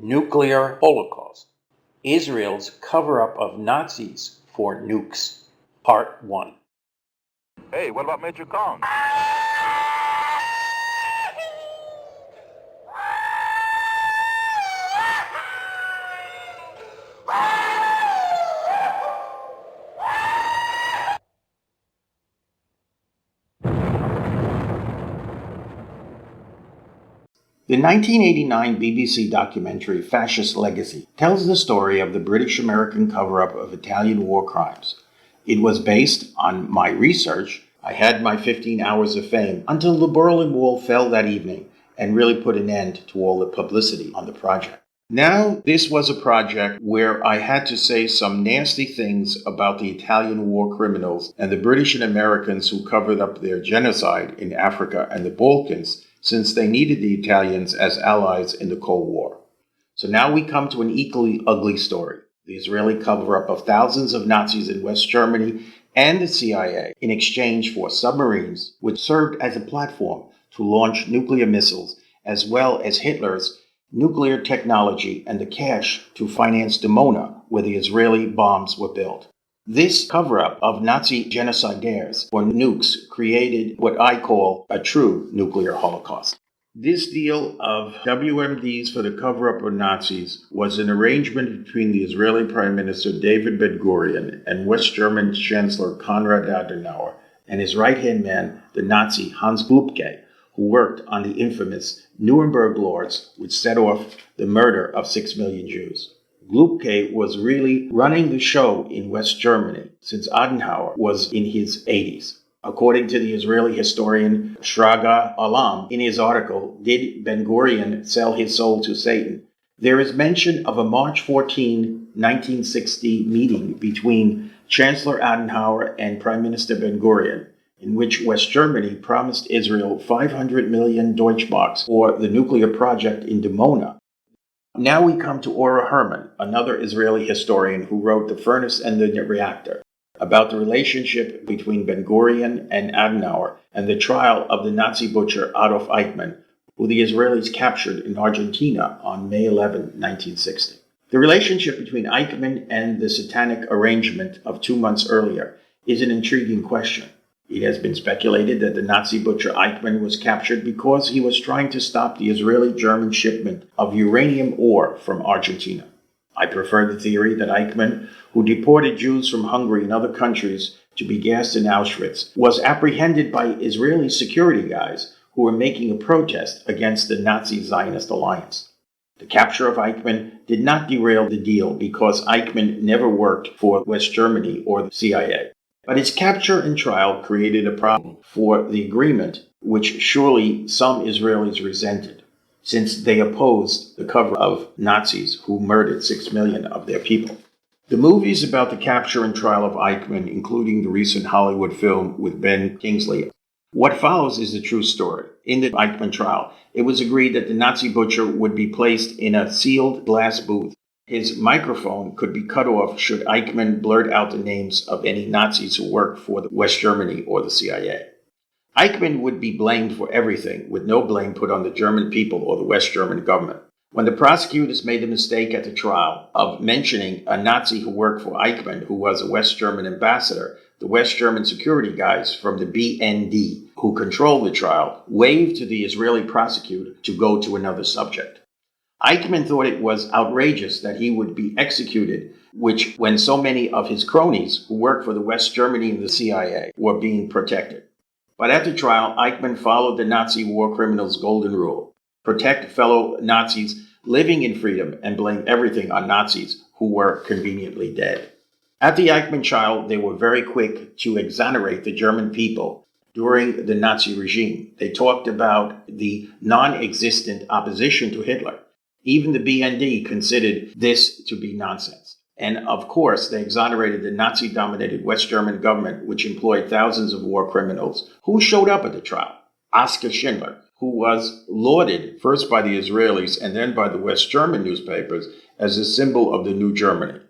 Nuclear Holocaust, Israel's Cover-Up of Nazis for Nukes, Part 1. Hey, what about Major Kong? The 1989 BBC documentary Fascist Legacy tells the story of the British-American cover-up of Italian war crimes. It was based on my research. I had my 15 hours of fame until the Berlin Wall fell that evening and really put an end to all the publicity on the project. Now, this was a project where I had to say some nasty things about the Italian war criminals and the British and Americans who covered up their genocide in Africa and the Balkans, since they needed the Italians as allies in the Cold War. So now we come to an equally ugly story: the Israeli cover-up of thousands of Nazis in West Germany and the CIA in exchange for submarines, which served as a platform to launch nuclear missiles, as well as Hitler's nuclear technology and the cash to finance Dimona, where the Israeli bombs were built. This cover-up of Nazi genocidaires, or nukes, created what I call a true nuclear holocaust. This deal of WMDs for the cover-up of Nazis was an arrangement between the Israeli Prime Minister David Ben-Gurion and West German Chancellor Konrad Adenauer and his right-hand man, the Nazi Hans Glubke, who worked on the infamous Nuremberg laws, which set off the murder of 6 million Jews. Glubke was really running the show in West Germany since Adenauer was in his 80s. According to the Israeli historian Shraga Alam, in his article, Did Ben-Gurion Sell His Soul to Satan?, there is mention of a March 14, 1960 meeting between Chancellor Adenauer and Prime Minister Ben-Gurion, in which West Germany promised Israel 500 million Deutschmarks for the nuclear project in Dimona. Now we come to Ora Herman, another Israeli historian who wrote The Furnace and the Reactor, about the relationship between Ben-Gurion and Adenauer and the trial of the Nazi butcher Adolf Eichmann, who the Israelis captured in Argentina on May 11, 1960. The relationship between Eichmann and the satanic arrangement of 2 months earlier is an intriguing question. It has been speculated that the Nazi butcher Eichmann was captured because he was trying to stop the Israeli-German shipment of uranium ore from Argentina. I prefer the theory that Eichmann, who deported Jews from Hungary and other countries to be gassed in Auschwitz, was apprehended by Israeli security guys who were making a protest against the Nazi-Zionist alliance. The capture of Eichmann did not derail the deal because Eichmann never worked for West Germany or the CIA. But his capture and trial created a problem for the agreement, which surely some Israelis resented, since they opposed the cover of Nazis who murdered 6 million of their people. The movies about the capture and trial of Eichmann, including the recent Hollywood film with Ben Kingsley. What follows is the true story. In the Eichmann trial, it was agreed that the Nazi butcher would be placed in a sealed glass booth. His microphone could be cut off should Eichmann blurt out the names of any Nazis who worked for the West Germany or the CIA. Eichmann would be blamed for everything, with no blame put on the German people or the West German government. When the prosecutors made the mistake at the trial of mentioning a Nazi who worked for Eichmann, who was a West German ambassador, the West German security guys from the BND, who controlled the trial, waved to the Israeli prosecutor to go to another subject. Eichmann thought it was outrageous that he would be executed, when so many of his cronies who worked for the West Germany and the CIA were being protected. But at the trial, Eichmann followed the Nazi war criminals' golden rule: protect fellow Nazis living in freedom and blame everything on Nazis who were conveniently dead. At the Eichmann trial, they were very quick to exonerate the German people during the Nazi regime. They talked about the non-existent opposition to Hitler. Even the BND considered this to be nonsense. And of course, they exonerated the Nazi-dominated West German government, which employed thousands of war criminals who showed up at the trial. Oskar Schindler, who was lauded first by the Israelis and then by the West German newspapers as a symbol of the new Germany.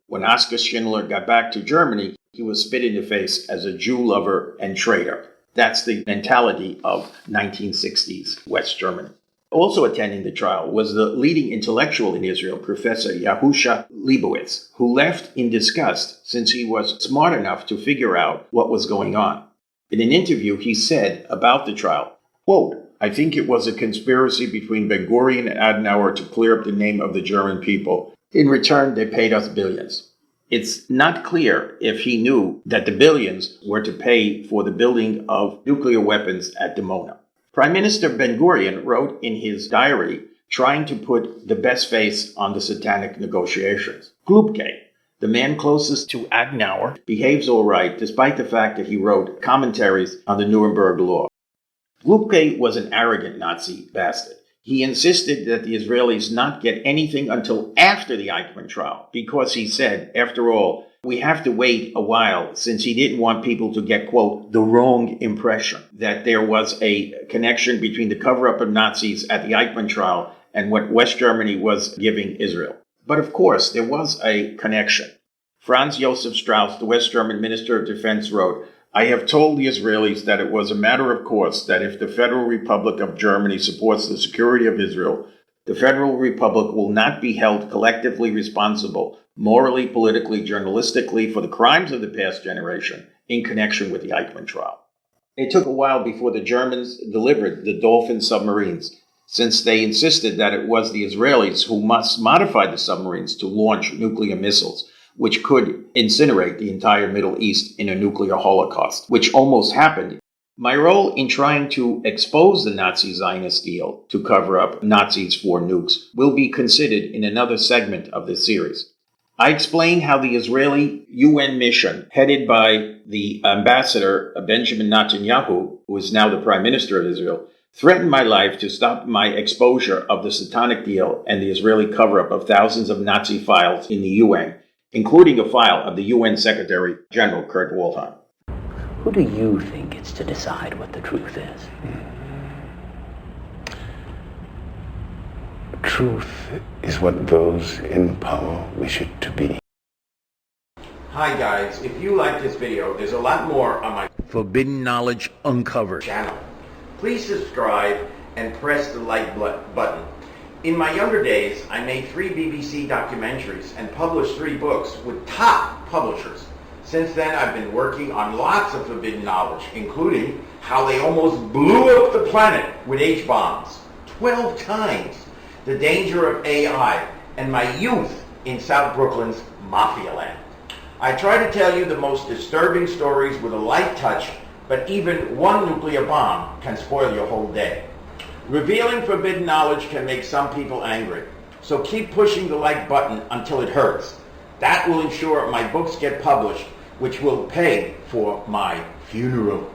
When Oskar Schindler got back to Germany, he was spit in the face as a Jew lover and traitor. That's the mentality of 1960s West Germany. Also attending the trial was the leading intellectual in Israel, Professor Yahusha Leibowitz, who left in disgust since he was smart enough to figure out what was going on. In an interview, he said about the trial, quote, "I think it was a conspiracy between Ben-Gurion and Adenauer to clear up the name of the German people. In return, they paid us billions." It's not clear if he knew that the billions were to pay for the building of nuclear weapons at Dimona. Prime Minister Ben-Gurion wrote in his diary trying to put the best face on the satanic negotiations. Glubke, the man closest to Adenauer, behaves all right despite the fact that he wrote commentaries on the Nuremberg Law. Glubke was an arrogant Nazi bastard. He insisted that the Israelis not get anything until after the Eichmann trial because he said, after all, we have to wait a while since he didn't want people to get, quote, the wrong impression that there was a connection between the cover-up of Nazis at the Eichmann trial and what West Germany was giving Israel. But of course, there was a connection. Franz Josef Strauss, the West German Minister of Defense, wrote, "I have told the Israelis that it was a matter of course that if the Federal Republic of Germany supports the security of Israel, the Federal Republic will not be held collectively responsible, morally, politically, journalistically, for the crimes of the past generation in connection with the Eichmann trial." It took a while before the Germans delivered the Dolphin submarines, since they insisted that it was the Israelis who must modify the submarines to launch nuclear missiles, which could incinerate the entire Middle East in a nuclear holocaust, which almost happened. My role in trying to expose the Nazi-Zionist deal to cover up Nazis for nukes will be considered in another segment of this series. I explain how the Israeli UN mission, headed by the ambassador Benjamin Netanyahu, who is now the Prime Minister of Israel, threatened my life to stop my exposure of the satanic deal and the Israeli cover-up of thousands of Nazi files in the UN, including a file of the UN Secretary General Kurt Waldheim. Who do you think gets to decide what the truth is? Truth is what those in power wish it to be. Hi guys, if you like this video, there's a lot more on my Forbidden Knowledge Uncovered channel. Please subscribe and press the like button. In my younger days, I made 3 BBC documentaries and published 3 books with top publishers. Since then, I've been working on lots of forbidden knowledge, including how they almost blew up the planet with H-bombs 12 times, the danger of AI, and my youth in South Brooklyn's Mafia land. I try to tell you the most disturbing stories with a light touch, but even one nuclear bomb can spoil your whole day. Revealing forbidden knowledge can make some people angry, so keep pushing the like button until it hurts. That will ensure my books get published, which will pay for my funeral.